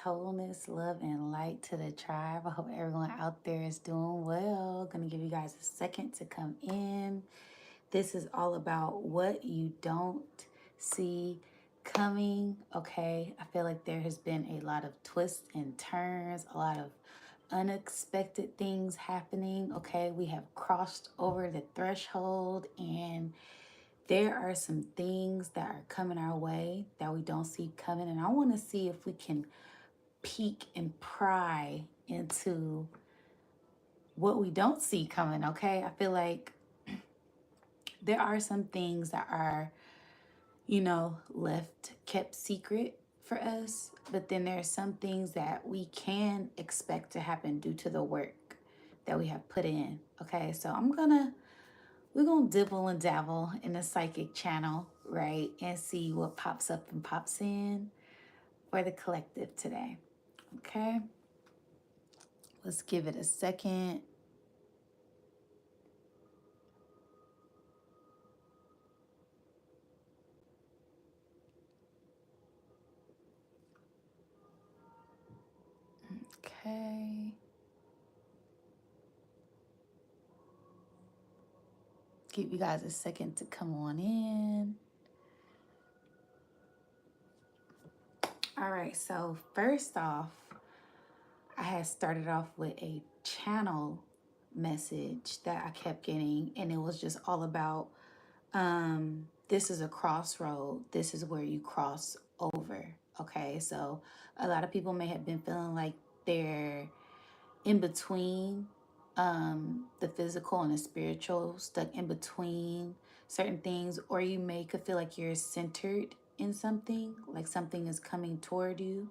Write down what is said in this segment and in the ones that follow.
Wholeness, love, and light to the tribe. I hope everyone out there is doing well. Gonna give you guys a second to come in. This is all about what you don't see coming. Okay, I feel like there has been a lot of twists and turns, a lot of unexpected things happening. Okay, we have crossed over the threshold, and there are some things that are coming our way that we don't see coming. And I want to see if we can peek and pry into what we don't see coming, okay? I feel like there are some things that are, left kept secret for us, but then there are some things that we can expect to happen due to the work that we have put in, okay? So we're gonna dibble and dabble in the psychic channel, right? And see what pops up and pops in for the collective today, okay? Let's give it a second. Okay. Give you guys a second to come on in. All right, so first off, I had started off with a channel message that I kept getting, and it was just all about this is a crossroad. This is where you cross over. Okay, so a lot of people may have been feeling like they're in between the physical and the spiritual, stuck in between certain things, or you may could feel like you're centered in something, like something is coming toward you.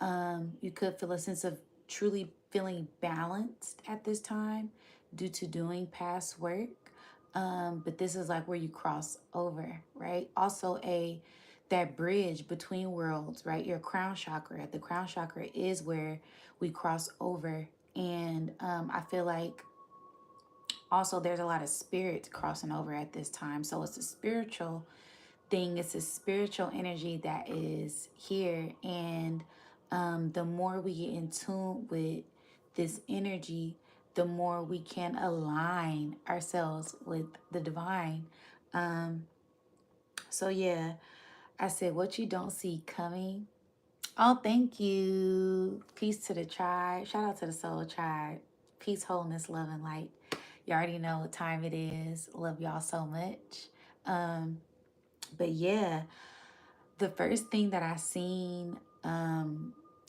You could feel a sense of truly feeling balanced at this time due to doing past work. But this is like where you cross over, right? Also, a that bridge between worlds, right? Your crown chakra. The crown chakra is where we cross over, and I feel like also there's a lot of spirits crossing over at this time. So it's a spiritual thing. It's a spiritual energy that is here, and the more we get in tune with this energy, the more we can align ourselves with the divine. Um, so yeah, I said what you don't see coming. Oh, thank you. Peace to the tribe. Shout out to the soul tribe. Peace, wholeness, love, and light. You already know what time it is. Love y'all so much. Um, but yeah, the first thing that I seen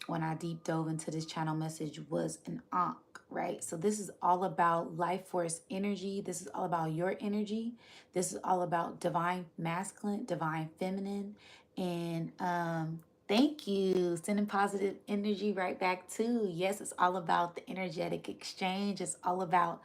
when I deep dove into this channel message was an ankh, right? So this is all about life force energy. This is all about your energy. This is all about divine masculine, divine feminine, and thank you. Sending positive energy right back too. Yes, it's all about the energetic exchange. It's all about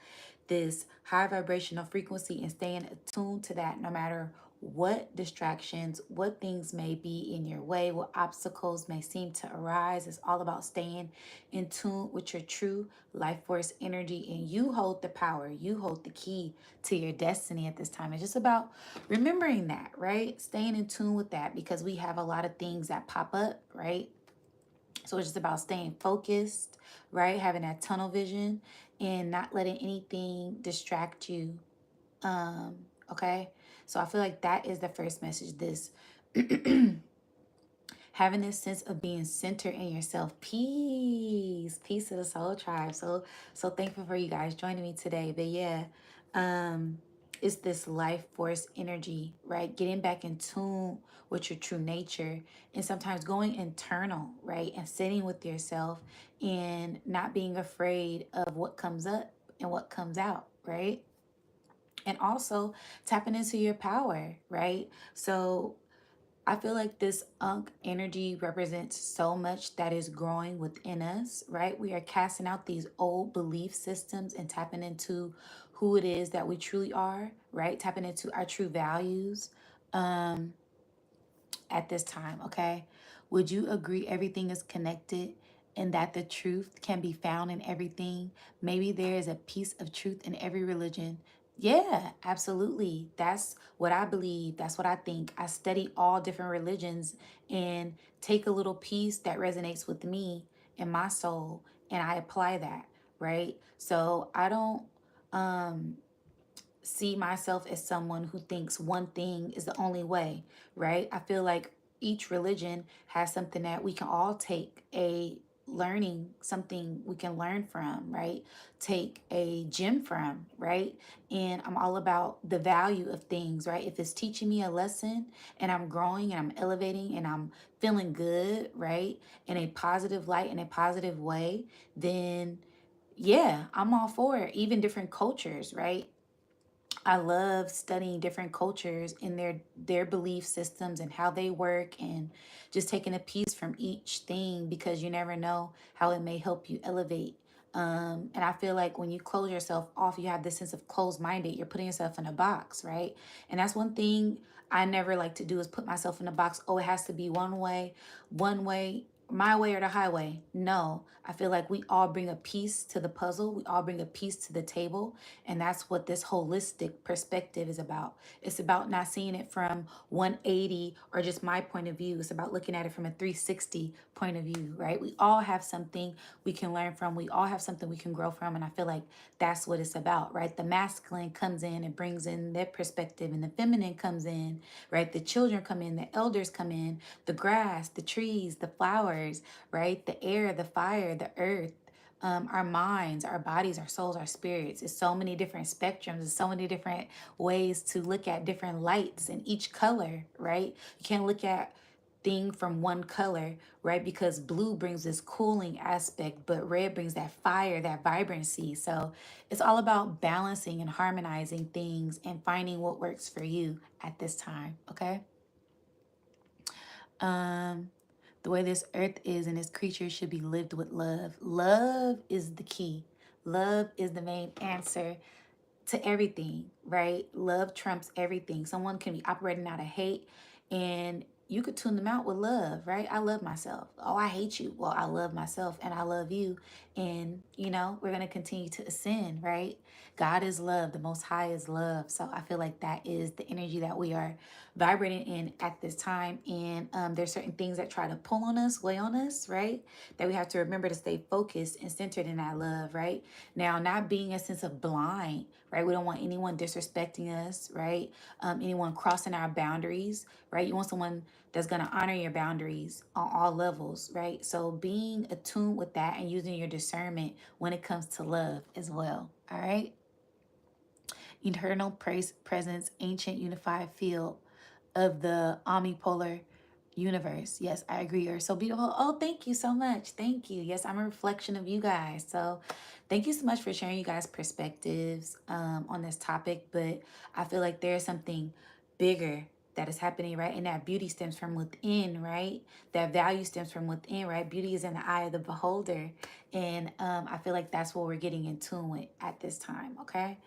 this high vibrational frequency and staying attuned to that no matter what distractions, what things may be in your way, what obstacles may seem to arise. It's all about staying in tune with your true life force energy, and you hold the power, you hold the key to your destiny at this time. It's just about remembering that, right? Staying in tune with that because we have a lot of things that pop up, right? So it's just about staying focused, right? Having that tunnel vision and not letting anything distract you. Um, okay. So I feel like that is the first message. This having this sense of being centered in yourself. Peace to the soul tribe. So thankful for you guys joining me today. But yeah, um, it's this life force energy, right? Getting back in tune with your true nature, and sometimes going internal, right? And sitting with yourself and not being afraid of what comes up and what comes out, right? And also tapping into your power, right? So I feel like this Ankh energy represents so much that is growing within us, right? We are casting out these old belief systems and tapping into who it is that we truly are, right? Tapping into our true values um, at this time, okay? Would you agree everything is connected and that the truth can be found in everything? Maybe there is a piece of truth in every religion. Yeah, absolutely. That's what I believe. That's what I think. I study all different religions and take a little piece that resonates with me and my soul, and I apply that, right? So I don't um see myself as someone who thinks one thing is the only way, right? I feel like each religion has something that we can all take a learning, something we can learn from, right? Take a gem from, right? And I'm all about the value of things, right? If it's teaching me a lesson and I'm growing and I'm elevating and I'm feeling good, right? In a positive light, in a positive way, then yeah, I'm all for it. Even different cultures, right? I love studying different cultures and their belief systems and how they work, and just taking a piece from each thing, because you never know how it may help you elevate. And I feel like when you close yourself off, you have this sense of closed minded. You're putting yourself in a box, right? And that's one thing I never like to do, is put myself in a box. Oh, it has to be one way, my way or the highway. No, I feel like we all bring a piece to the puzzle. We all bring a piece to the table, and that's what this holistic perspective is about. It's about not seeing it from 180 or just my point of view. It's about looking at it from a 360 point of view, right? We all have something we can learn from. We all have something we can grow from. And I feel like that's what it's about, right? The masculine comes in and brings in their perspective, and the feminine comes in, right? The children come in, the elders come in, the grass, the trees, the flowers, right? The air, the fire, the earth, our minds, our bodies, our souls, our spirits. It's so many different spectrums. There's so many different ways to look at different lights in each color, right? You can't look at thing from one color, right? Because blue brings this cooling aspect, but red brings that fire, that vibrancy. So it's all about balancing and harmonizing things and finding what works for you at this time, okay? Um, the way this earth is and its creatures should be lived with love. Love is the key. Love is the main answer to everything, right? Love trumps everything. Someone can be operating out of hate, and you could tune them out with love, right? I love myself. Oh, I hate you. Well, I love myself and I love you. And, we're going to continue to ascend, right? God is love. The Most High is love. So I feel like that is the energy that we are vibrating in at this time. And there's certain things that try to pull on us, weigh on us, right? That we have to remember to stay focused and centered in that love, right? Now, not being a sense of blind, right? We don't want anyone disrespecting us, right? Anyone crossing our boundaries, right? You want someone that's going to honor your boundaries on all levels, right? So being attuned with that and using your discernment when it comes to love as well, all right? Eternal presence, ancient unified field of the omnipolar universe. Yes, I agree. You're so beautiful. Oh, thank you so much. Thank you. Yes, I'm a reflection of you guys. So thank you so much for sharing you guys' perspectives on this topic. But I feel like there's something bigger that is happening, right? And that beauty stems from within, right? That value stems from within, right? Beauty is in the eye of the beholder. And I feel like that's what we're getting in tune with at this time, okay?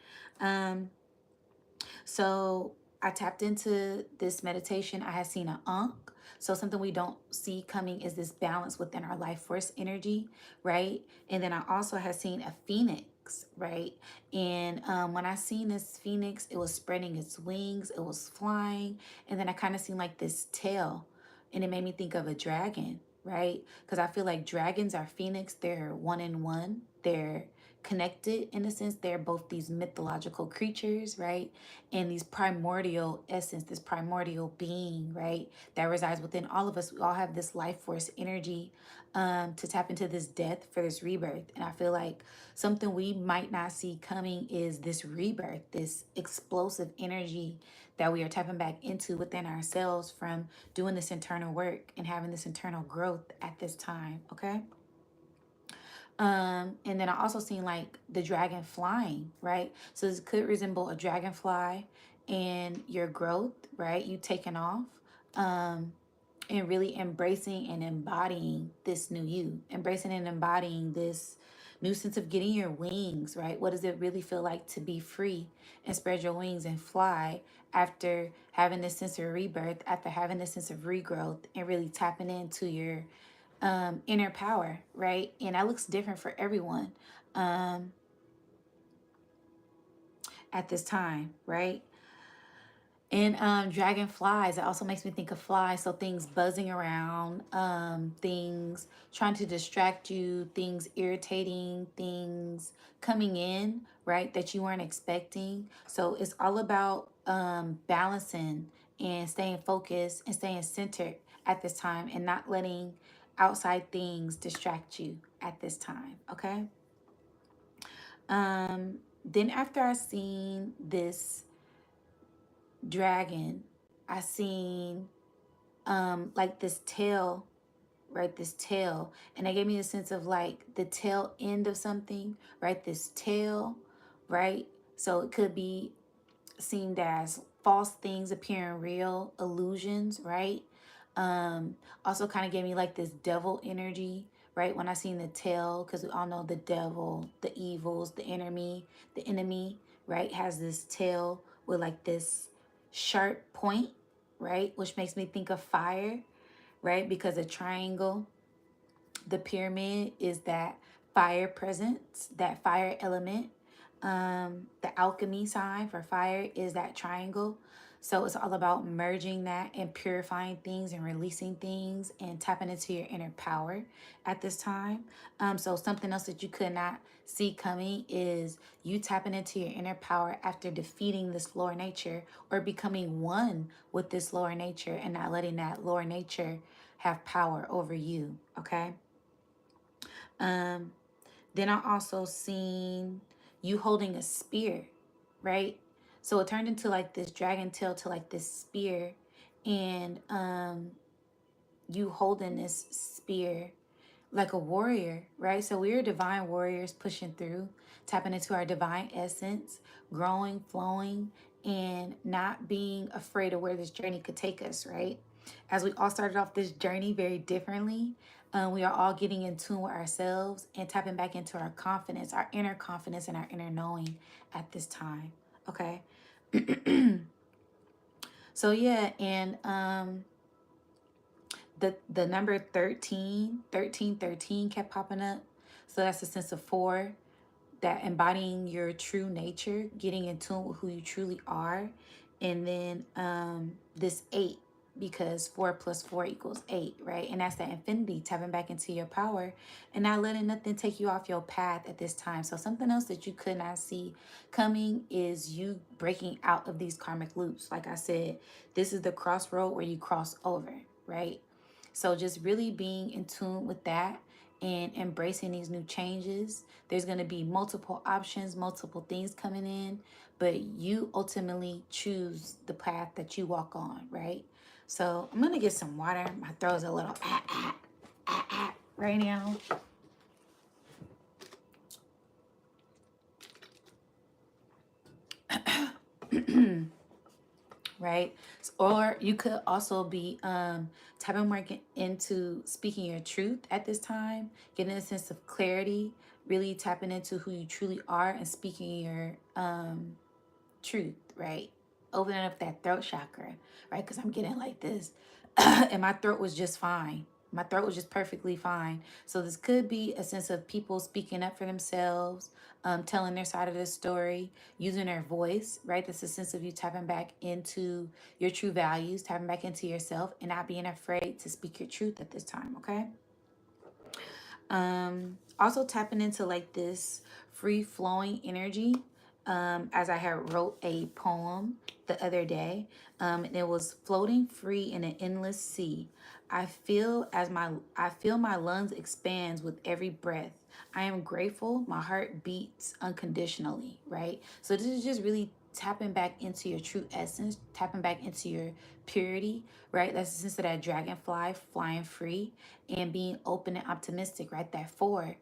So I tapped into this meditation. I had seen an Ankh. So something we don't see coming is this balance within our life force energy, right? And then I also had seen a phoenix, right? And when I seen this phoenix, it was spreading its wings, it was flying, and then I kind of seen like this tail, and it made me think of a dragon, right? Because I feel like dragons are phoenix. They're one in one. They're connected in a sense. They're both these mythological creatures, right? And these primordial essence, this primordial being, right, that resides within all of us. We all have this life force energy to tap into this death for this rebirth. And I feel like something we might not see coming is this rebirth, this explosive energy that we are tapping back into within ourselves from doing this internal work and having this internal growth at this time, okay? And then I also seen like the dragon flying, right? So this could resemble a dragonfly and your growth, right? You taking off, um, and really embracing and embodying this new you, embracing and embodying this new sense of getting your wings, right? What does it really feel like to be free and spread your wings and fly after having this sense of rebirth, after having this sense of regrowth, and really tapping into your inner power, right? And that looks different for everyone. Um, at this time, right? And dragonflies, it also makes me think of flies. So things buzzing around, things trying to distract you, things irritating, things coming in, right, that you weren't expecting. So it's all about balancing and staying focused and staying centered at this time and not letting outside things distract you at this time. Okay. Then after I seen this dragon, I seen like this tail, right? This tail. And it gave me a sense of like the tail end of something, right? This tail, right? So it could be seemed as false things appearing real, illusions, right? Also kind of gave me like this devil energy, right? When I seen the tail, because we all know the devil, the evils, the enemy, right, has this tail with like this sharp point, right? Which makes me think of fire, right? Because a triangle, the pyramid is that fire presence, that fire element. The alchemy sign for fire is that triangle. So it's all about merging that and purifying things and releasing things and tapping into your inner power at this time. So something else that you could not see coming is you tapping into your inner power after defeating this lower nature or becoming one with this lower nature and not letting that lower nature have power over you. Okay. Um, then I also seen you holding a spear, right? So it turned into like this dragon tail to like this spear, and you holding this spear like a warrior, right? So we're divine warriors pushing through, tapping into our divine essence, growing, flowing, and not being afraid of where this journey could take us, right? As we all started off this journey very differently, we are all getting in tune with ourselves and tapping back into our confidence, and our inner knowing at this time. Okay. So yeah, and the number 13 kept popping up. So that's a sense of 4, that embodying your true nature, getting in tune with who you truly are. And then this 8, because 4 plus 4 equals 8, right? And that's that infinity, tapping back into your power and not letting nothing take you off your path at this time. So something else that you could not see coming is you breaking out of these karmic loops. Like I said, this is the crossroad where you cross over, right? So just really being in tune with that and embracing these new changes. There's going to be multiple options, multiple things coming in, but you ultimately choose the path that you walk on, right? So I'm going to get some water. My throat's a little right now. Right? Or you could also be tapping more into speaking your truth at this time, getting a sense of clarity, really tapping into who you truly are and speaking your truth, right? Opening up that throat chakra, right? Because I'm getting like this, and my throat was just fine. My throat was just perfectly fine. So this could be a sense of people speaking up for themselves, telling their side of the story, using their voice, right? That's a sense of you tapping back into your true values, tapping back into yourself, and not being afraid to speak your truth at this time, okay? Also tapping into like this free flowing energy. As I had wrote a poem the other day, and it was floating free in an endless sea. I feel my lungs expands with every breath. I am grateful. My heart beats unconditionally, right? So this is just really tapping back into your true essence, tapping back into your purity, right? That's the sense of that dragonfly flying free and being open and optimistic, right? That 4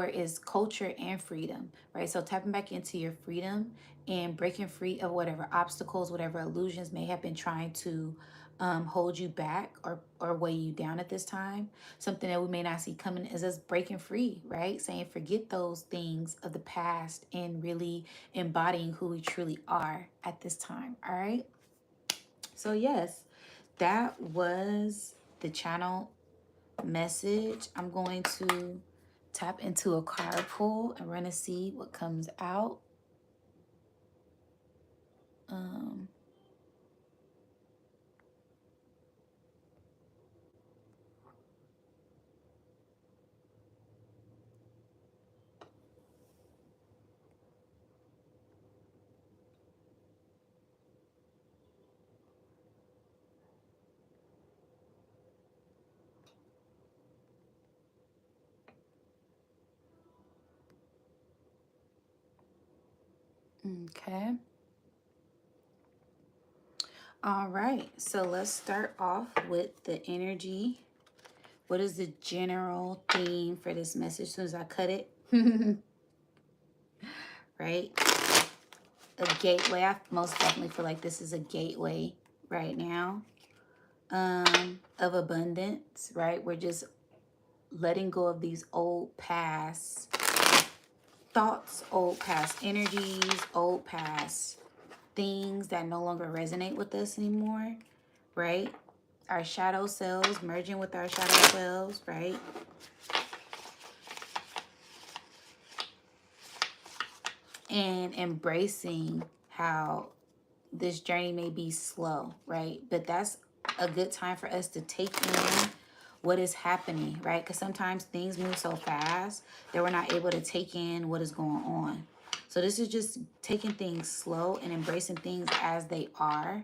is culture and freedom, right? So tapping back into your freedom and breaking free of whatever obstacles, whatever illusions may have been trying to hold you back or weigh you down at this time. Something that we may not see coming is us breaking free, right? Saying forget those things of the past and really embodying who we truly are at this time. All right. So yes, that was the channel message. I'm going to tap into a card pull and we're going to see what comes out. Um, okay. All right. So let's start off with the energy. What is the general theme for this message? As soon as I cut it, right? A gateway. I most definitely feel like this is a gateway right now, of abundance, right? We're just letting go of these old past thoughts, old past energies, old past things that no longer resonate with us anymore, right? Our shadow selves merging with our shadow selves, right? And embracing how this journey may be slow, right? But that's a good time for us to take in what is happening, right? Because sometimes things move so fast that we're not able to take in what is going on. So this is just taking things slow and embracing things as they are,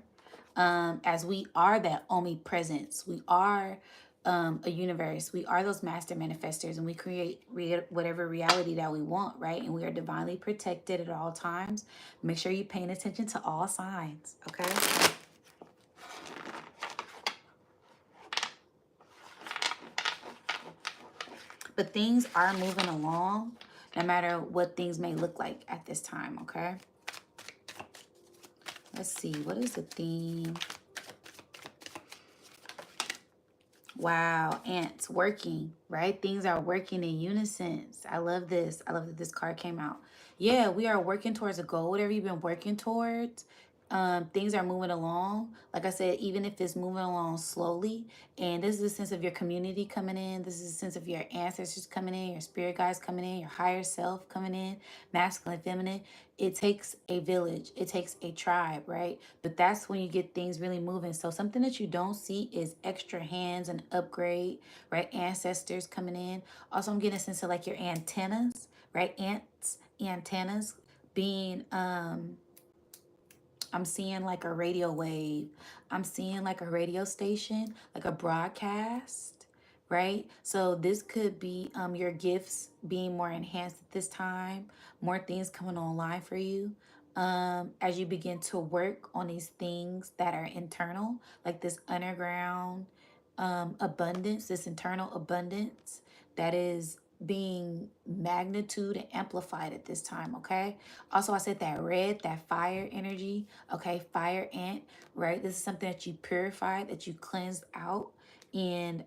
as we are that omnipresence. We are a universe. We are those master manifestors, and we create whatever reality that we want, right? And we are divinely protected at all times. Make sure you're paying attention to all signs, okay? But things are moving along, no matter what things may look like at this time, okay? Let's see, what is the theme? Wow, ants working, right? Things are working in unison. I love this. I love that this card came out. Yeah, we are working towards a goal. Whatever you've been working towards, things are moving along. Like I said, even if it's moving along slowly, and this is a sense of your community coming in. This is a sense of your ancestors coming in, your spirit guides coming in, your higher self coming in, masculine, feminine. It takes a village. It takes a tribe, right? But that's when you get things really moving. So something that you don't see is extra hands and upgrade, right? Ancestors coming in. Also, I'm getting a sense of like your antennas, right? Ants, antennas being I'm seeing like a radio wave. I'm seeing like a radio station, like a broadcast, right? So this could be your gifts being more enhanced at this time, more things coming online for you. As you begin to work on these things that are internal, like this underground abundance, this internal abundance that is being magnitude and amplified at this time, okay? Also, I said that red, that fire energy, okay? Fire ant, right? This is something that you purified, that you cleansed out, and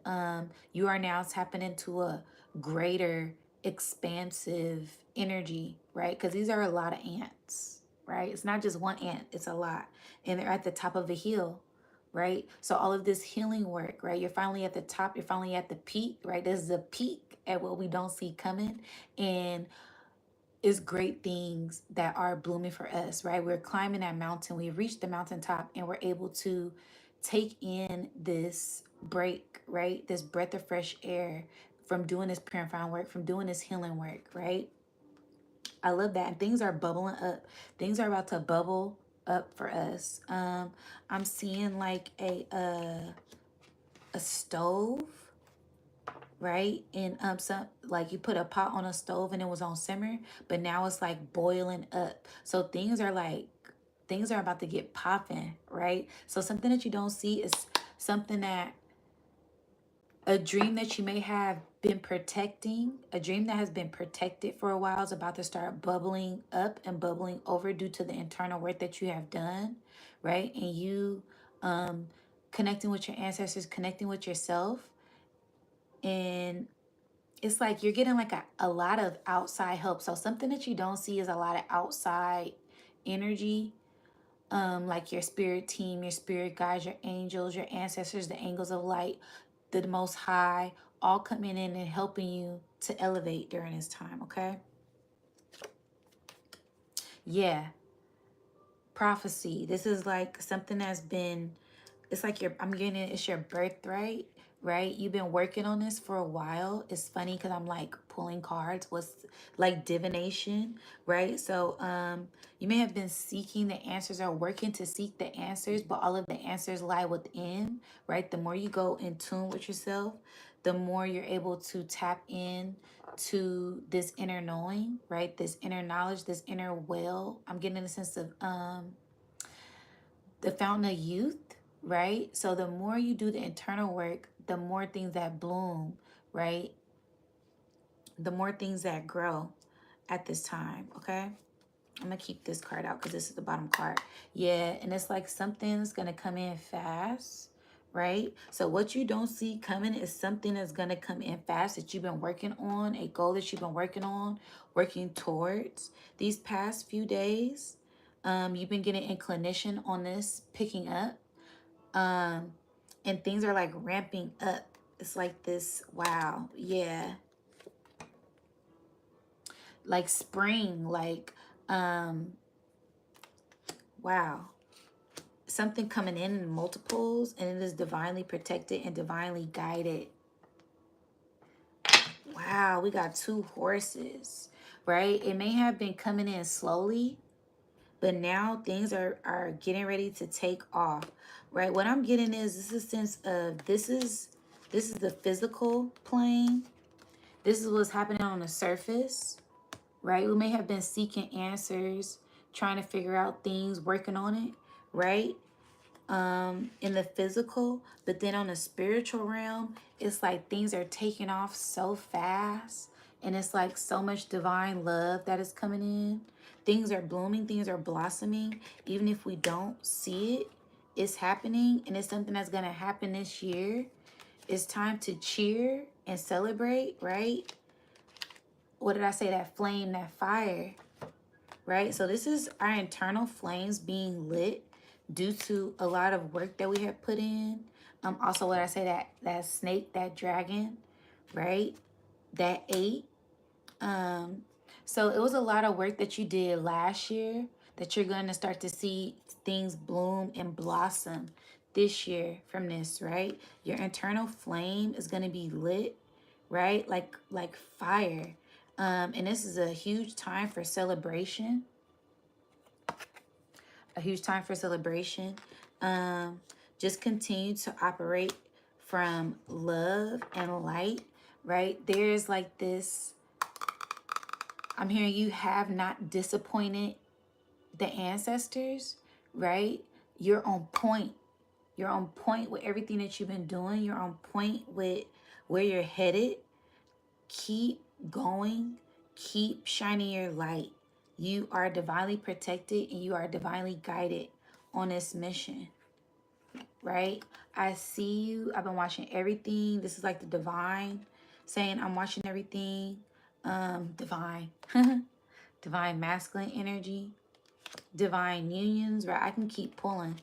you are now tapping into a greater expansive energy, right? Because these are a lot of ants, right? It's not just one ant, it's a lot. And they're at the top of a hill, right? So all of this healing work, right? You're finally at the top, you're finally at the peak, right? This is a peak at what we don't see coming. And it's great things that are blooming for us, right? We're climbing that mountain, we've reached the mountaintop, and we're able to take in this break, right? This breath of fresh air from doing this purifying work, from doing this healing work, right? I love that. And things are bubbling up. Things are about to bubble up for us. I'm seeing like a stove, right? And some like you put a pot on a stove and it was on simmer, but now it's like boiling up. So things are about to get popping, right? So something that you don't see is something that a dream that you may have been protecting, a dream that has been protected for a while is about to start bubbling up and bubbling over due to the internal work that you have done, right? And you connecting with your ancestors, connecting with yourself. And it's like you're getting like a lot of outside help. So something that you don't see is a lot of outside energy, like your spirit team, your spirit guides, your angels, your ancestors, the angels of light, the most high, all coming in and helping you to elevate during this time, okay? Yeah. prophecy. This is like something that's been, it's like I'm getting it, it's your birthright, right? You've been working on this for a while. It's funny because I'm like pulling cards, what's like divination, right? So you may have been seeking the answers or working to seek the answers, but all of the answers lie within, right? The more you go in tune with yourself, the more you're able to tap in to this inner knowing, right? This inner knowledge, this inner will. I'm getting a sense of the fountain of youth, right? So the more you do the internal work, the more things that bloom, right? The more things that grow at this time, okay? I'm gonna keep this card out because this is the bottom card. Yeah, and it's like something's gonna come in fast, right? So what you don't see coming is something that's gonna come in fast that you've been working on, a goal that you've been working on, working towards these past few days. You've been getting inclination on this picking up, and things are like ramping up. It's like this, wow, yeah, like spring, like wow, something coming in multiples, and it is divinely protected and divinely guided. Wow, we got 2 horses, right? It may have been coming in slowly, but now things are getting ready to take off, right? What I'm getting is this is a sense of this is the physical plane. This is what's happening on the surface, right? We may have been seeking answers, trying to figure out things, working on it, right? In the physical, but then on the spiritual realm, it's like things are taking off so fast, and it's like so much divine love that is coming in. Things are blooming, things are blossoming. Even if we don't see it, it's happening, and it's something that's going to happen this year. It's time to cheer and celebrate, right? What did I say? That flame, that fire, right? So this is our internal flames being lit due to a lot of work that we have put in. Also, what I say, that snake, that dragon, right? That 8. So it was a lot of work that you did last year that you're going to start to see things bloom and blossom this year from this, right? Your internal flame is going to be lit, right? Like fire. And this is a huge time for celebration. A huge time for celebration. Just continue to operate from love and light, right? There's like this, I'm hearing you have not disappointed the ancestors, right? You're on point. You're on point with everything that you've been doing. You're on point with where you're headed. Keep going. Keep shining your light. You are divinely protected and you are divinely guided on this mission, right? I see you. I've been watching everything. This is like the divine saying, I'm watching everything. Divine. Divine masculine energy. Divine unions, right? I can keep pulling.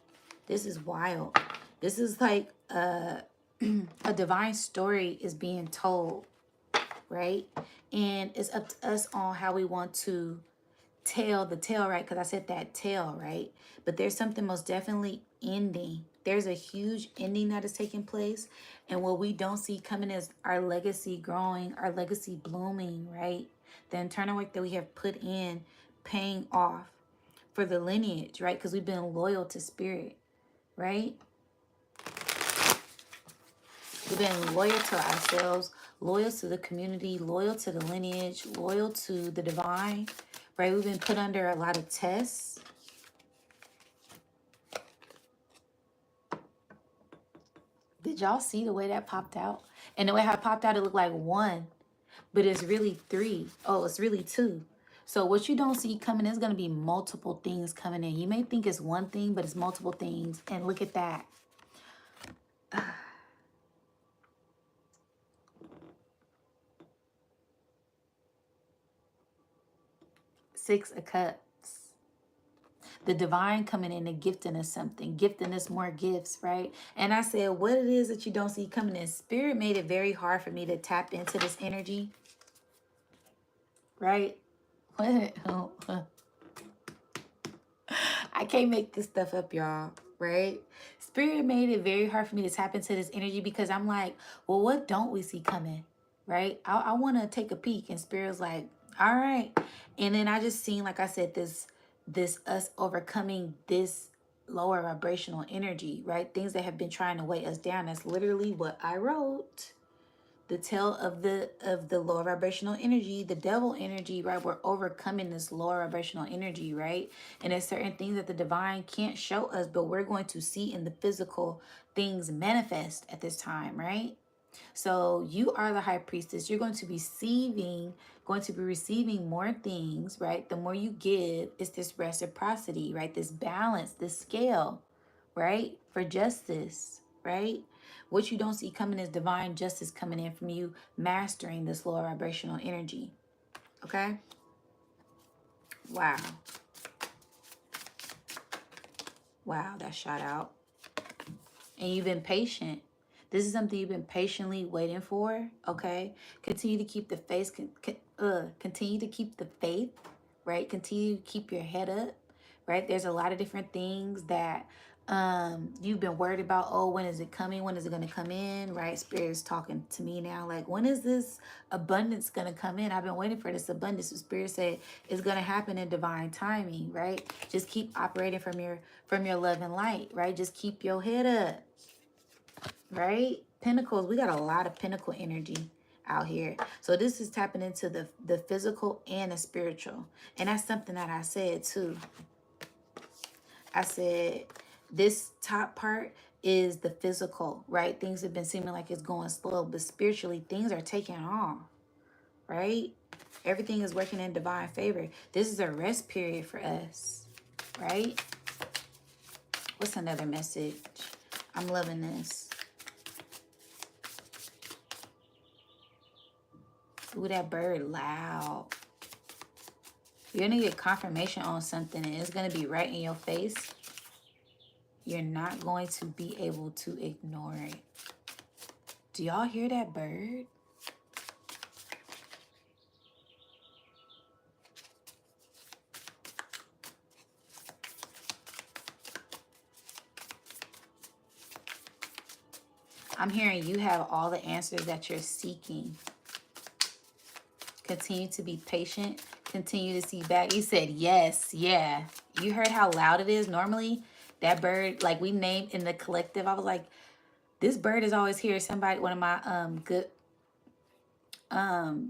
This is wild. This is like a divine story is being told, right? And it's up to us on how we want to tell the tale, right? Because I said that tale, right? But there's something most definitely ending. There's a huge ending that is taking place. And what we don't see coming is our legacy growing, our legacy blooming, right? The internal work that we have put in paying off for the lineage, right? Because we've been loyal to spirit, right? We've been loyal to ourselves, loyal to the community, loyal to the lineage, loyal to the divine, right? We've been put under a lot of tests. Did y'all see the way that popped out? And the way how it popped out, it looked like 1, but it's really 3. Oh, it's really 2. So what you don't see coming is going to be multiple things coming in. You may think it's one thing, but it's multiple things. And look at that. 6 of Cups. The divine coming in and gifting us something, gifting us more gifts, right? And I said, what it is that you don't see coming in. Spirit made it very hard for me to tap into this energy, right? What? I can't make this stuff up, y'all, right? Spirit made it very hard for me to tap into this energy because I'm like, well, what don't we see coming, right? I want to take a peek, and Spirit's like, all right. And then I just seen, like I said, this us overcoming this lower vibrational energy, right? Things that have been trying to weigh us down. That's literally what I wrote. The tail of the lower vibrational energy, the devil energy, right? We're overcoming this lower vibrational energy, right? And there's certain things that the divine can't show us, but we're going to see in the physical things manifest at this time, right? So you are the high priestess. You're going to be receiving more things, right? The more you give, it's this reciprocity, right? This balance, this scale, right? For justice, right? What you don't see coming is divine justice coming in from you mastering this lower vibrational energy. Okay? Wow. Wow, that shot out. And you've been patient. This is something you've been patiently waiting for. Okay? Continue to keep the faith. Continue to keep the faith, right? Continue to keep your head up, right? There's a lot of different things that you've been worried about. Oh, when is it coming? When is it going to come in, right? Spirit is talking to me now, like, when is this abundance going to come in? I've been waiting for this abundance. The Spirit said it's going to happen in divine timing, right? Just keep operating from your love and light, right? Just keep your head up, right? Pentacles, we got a lot of pentacle energy out here. So this is tapping into the physical and the spiritual. And that's something that I said too. I said this top part is the physical, right? Things have been seeming like it's going slow, but spiritually things are taking off, right? Everything is working in divine favor. This is a rest period for us, right? What's another message? I'm loving this. Ooh, that bird loud. You're going to get confirmation on something, and it's going to be right in your face. You're not going to be able to ignore it. Do y'all hear that bird? I'm hearing you have all the answers that you're seeking. Continue to be patient. Continue to see back. You said yes, yeah. You heard how loud it is? Normally, that bird, like we named in the collective, I was like, this bird is always here. Somebody, one of my good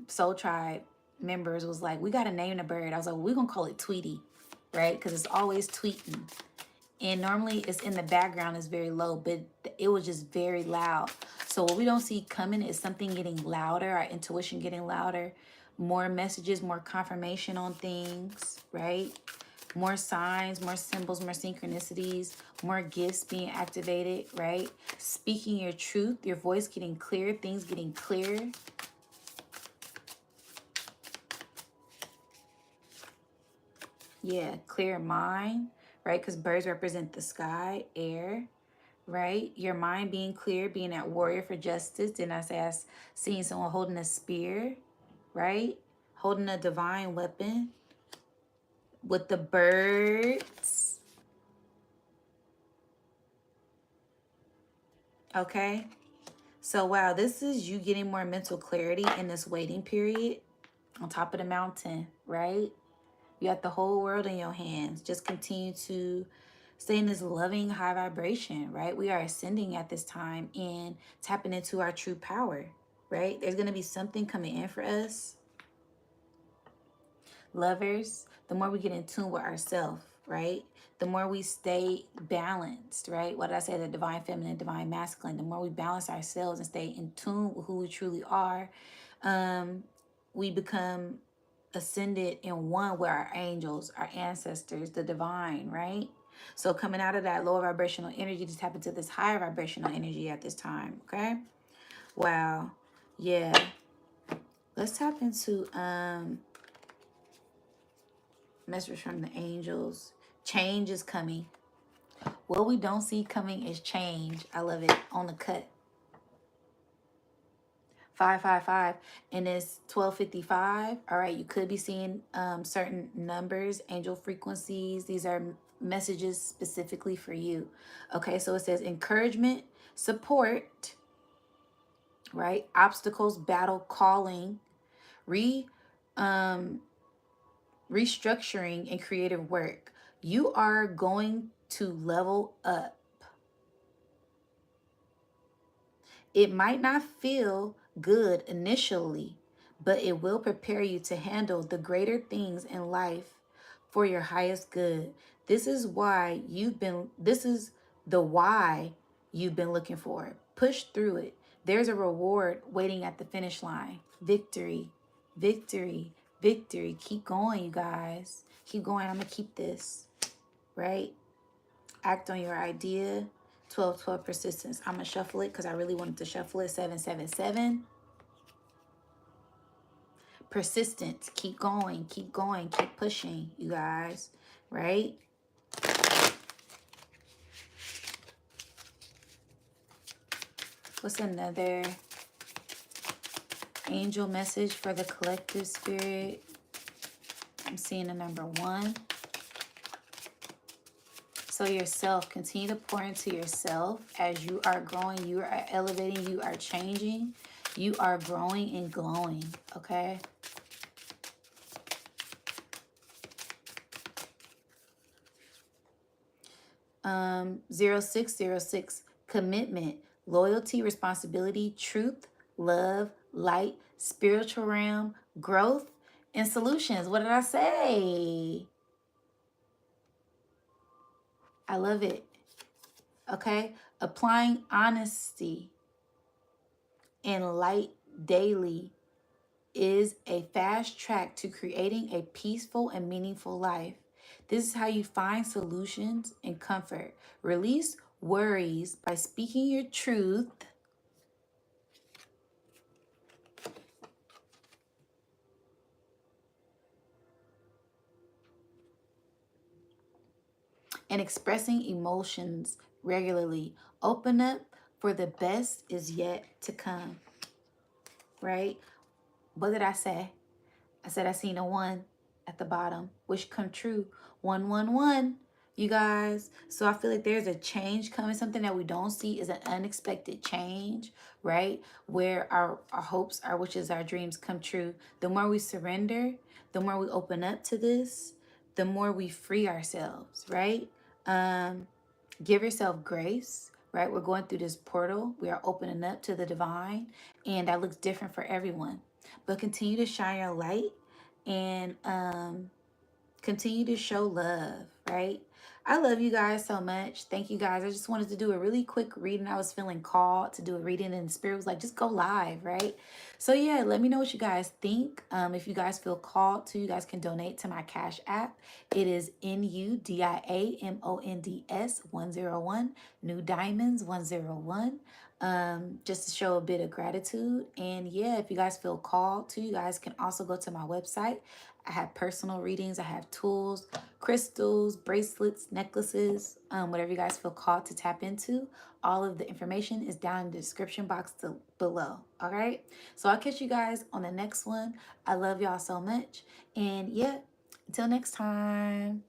Soul Tribe members was like, we got to name the bird. I was like, well, we're going to call it Tweety, right? Because it's always tweeting. And normally it's in the background, it's very low, but it was just very loud. So what we don't see coming is something getting louder, our intuition getting louder, more messages, more confirmation on things, right? More signs, more symbols, more synchronicities, more gifts being activated, right? Speaking your truth, your voice getting clear, things getting clearer. Yeah, clear mind, right? Because birds represent the sky, air, right? Your mind being clear, being that warrior for justice. Didn't I say I seen someone holding a spear, right? Holding a divine weapon with the birds. Okay? So, wow, this is you getting more mental clarity in this waiting period on top of the mountain, right? You got the whole world in your hands. Just continue to stay in this loving high vibration, right? We are ascending at this time and tapping into our true power, right? There's going to be something coming in for us. Lovers, the more we get in tune with ourselves, right? The more we stay balanced, right? What did I say? The divine feminine, divine masculine. The more we balance ourselves and stay in tune with who we truly are, we become ascended in one with our angels, our ancestors, the divine, right? So coming out of that lower vibrational energy to tap into this higher vibrational energy at this time, okay? Wow. Yeah. Let's tap into message from the angels. Change is coming. What we don't see coming is change. I love it. On the cut. 555 and it's 1255. All right, you could be seeing certain numbers, angel frequencies. These are messages specifically for you. Okay, so it says encouragement, support, right? Obstacles, battle, calling, re um restructuring, and creative work. You are going to level up. It might not feel good initially, but it will prepare you to handle the greater things in life for your highest good. This is the why you've been looking for. Push through it. There's a reward waiting at the finish line. Victory, victory, victory. Keep going, you guys. Keep going. I'm going to keep this, right? Act on your idea. 12 persistence. I'm going to shuffle it because I really wanted to shuffle it. 777. Persistence. Keep going. Keep going. Keep pushing, you guys. Right? What's another angel message for the collective spirit? I'm seeing the number 1. So yourself, continue to pour into yourself as you are growing, you are elevating, you are changing, you are growing and glowing, okay? 0606, commitment, loyalty, responsibility, truth, love, light, spiritual realm, growth, and solutions. What did I say? I love it. Okay? Applying honesty and light daily is a fast track to creating a peaceful and meaningful life. This is how you find solutions and comfort. Release worries by speaking your truth and expressing emotions regularly. Open up, for the best is yet to come. Right? What did I say? I said I seen a 1 at the bottom, which come true. 111, you guys. So I feel like there's a change coming. Something that we don't see is an unexpected change, right? Where our hopes, our wishes, our dreams come true. The more we surrender, the more we open up to this, the more we free ourselves, right? Give yourself grace, right? We're going through this portal. We are opening up to the divine, and that looks different for everyone. But continue to shine your light and continue to show love, right? I love you guys so much. Thank you guys. I just wanted to do a really quick reading. I was feeling called to do a reading, and the spirit was like, just go live, right? So yeah, let me know what you guys think. If you guys feel called to, you guys can donate to my Cash App. It is NUDIAMONDS 101, New Diamonds 101. Just to show a bit of gratitude. And yeah, if you guys feel called to, you guys can also go to my website. I have personal readings. I have tools, crystals, bracelets, necklaces, whatever you guys feel called to tap into. All of the information is down in the description box below. All right. So I'll catch you guys on the next one. I love y'all so much. And yeah, until next time.